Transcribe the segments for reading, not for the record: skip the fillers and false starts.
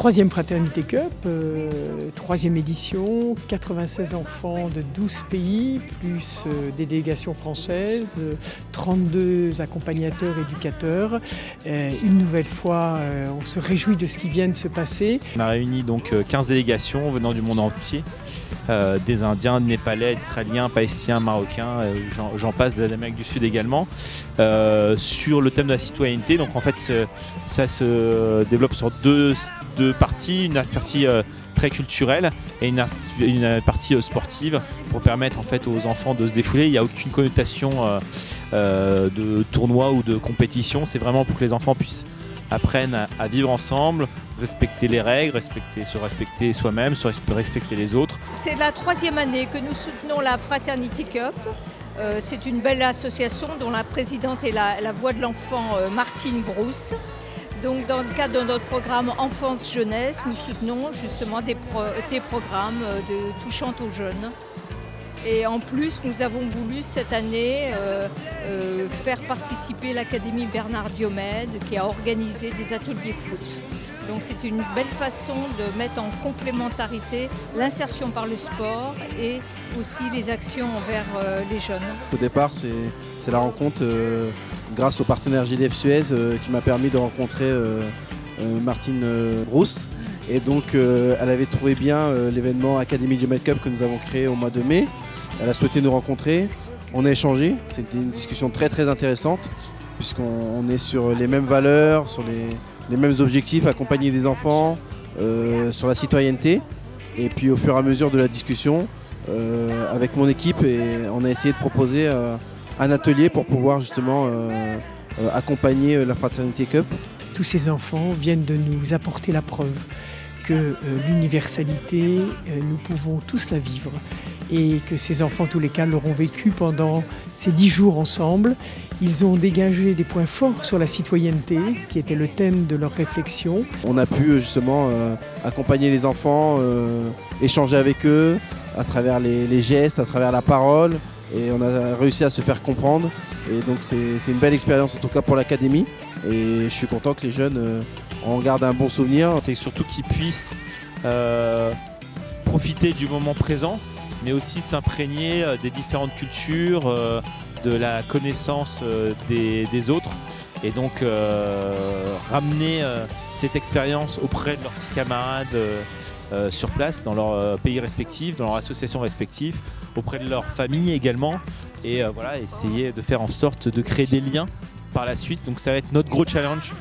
Troisième Fraternité Cup, troisième édition, 96 enfants de 12 pays, plus des délégations françaises, 32 accompagnateurs, éducateurs. Une nouvelle fois, on se réjouit de ce qui vient de se passer. On a réuni donc 15 délégations venant du monde entier, des Indiens, des Népalais, d'Israéliens, Palestiniens, Marocains, j'en passe, d'Amérique du Sud également, sur le thème de la citoyenneté. Donc en fait, ça se développe sur deux parties, une partie très culturelle et une partie sportive pour permettre en fait aux enfants de se défouler. Il n'y a aucune connotation de tournoi ou de compétition, c'est vraiment pour que les enfants apprennent à vivre ensemble, respecter les règles, se respecter soi-même, respecter les autres. C'est la troisième année que nous soutenons la Fraternity Cup. C'est une belle association dont la présidente est la voix de l'enfant Martine Brousse. Donc dans le cadre de notre programme Enfance-Jeunesse, nous soutenons justement des programmes touchant aux jeunes. Et en plus, nous avons voulu cette année faire participer l'Académie Bernard Diomède qui a organisé des ateliers foot. Donc c'est une belle façon de mettre en complémentarité l'insertion par le sport et aussi les actions envers les jeunes. Au départ, c'est la rencontre grâce au partenaire GDF Suez qui m'a permis de rencontrer Martine Brousse. Et donc elle avait trouvé bien l'événement Académie Diomède Cup que nous avons créé au mois de mai. Elle a souhaité nous rencontrer, on a échangé, c'était une discussion très intéressante puisqu'on est sur les mêmes valeurs, sur les mêmes objectifs, accompagner des enfants, sur la citoyenneté. Et puis au fur et à mesure de la discussion, avec mon équipe, on a essayé de proposer un atelier pour pouvoir justement accompagner la Fraternity Cup. Tous ces enfants viennent de nous apporter la preuve que l'universalité, nous pouvons tous la vivre et que ces enfants, en tous les cas, l'auront vécu pendant ces 10 jours ensemble. Ils ont dégagé des points forts sur la citoyenneté, qui était le thème de leur réflexion. On a pu justement accompagner les enfants, échanger avec eux à travers les gestes, à travers la parole, et on a réussi à se faire comprendre. Et donc c'est une belle expérience en tout cas pour l'académie, et je suis content que les jeunes en gardent un bon souvenir. C'est surtout qu'ils puissent profiter du moment présent, mais aussi de s'imprégner des différentes cultures, de la connaissance des autres, et donc ramener cette expérience auprès de leurs petits camarades sur place, dans leur pays respectifs, dans leurs associations respectives, auprès de leur famille également, et voilà, essayer de faire en sorte de créer des liens par la suite. Donc ça va être notre gros challenge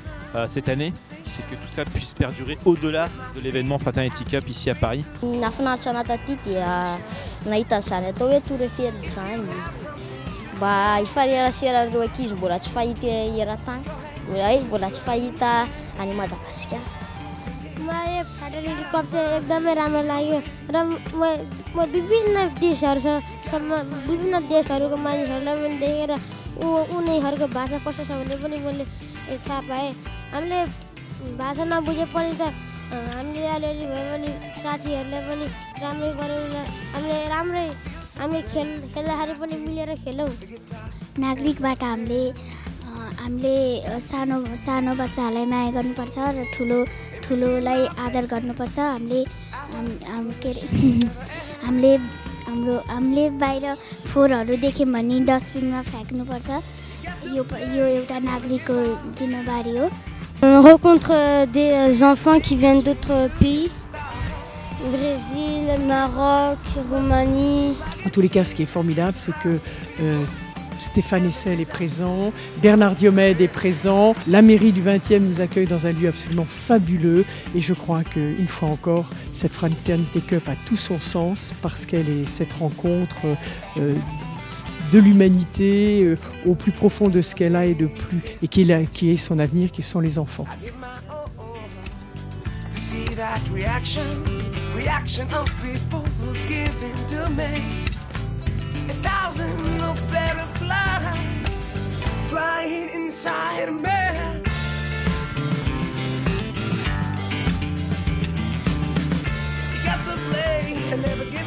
cette année, c'est que tout ça puisse perdurer au-delà de l'événement Fraternity Cup ici à Paris. फ्राटर्निटी कप चाहिँ एकदमै राम्रो लाग्यो र म विभिन्न देशहरूको मानिसहरूलाई पनि देखेर उनीहरूको भाषा कस्तो छ भने पनि मैले थाहा पाएँ। हामीले भाषा नबुझे पनि त हामीले अलिअलि भए पनि साथीहरूलाई पनि राम्रै गऱ्यौँ, हामीले खेल्दाखेरि पनि मिलेर खेलौँ। नागरिकबाट हामीले सानो बच्चाहरूलाई माया गर्नुपर्छ र ठुलोलाई आदर गर्नुपर्छ। हामीले बाहिर फोहोरहरू देख्यौँ भने डस्टबिनमा फ्याँक्नुपर्छ। यो एउटा नागरिकको जिम्मेवारी हो। On rencontre des enfants qui viennent d'autres pays, Brésil, Maroc, Roumanie. En tous les cas, ce qui est formidable, c'est que Stéphane Hessel est présent, Bernard Diomède est présent, la mairie du 20e nous accueille dans un lieu absolument fabuleux, et je crois qu'une fois encore, cette Fraternity Cup a tout son sens parce qu'elle est cette rencontre de l'humanité au plus profond de ce qu'elle a et qui est son avenir, qui sont les enfants. A thousand of butterflies flying inside of me. You got to play and never get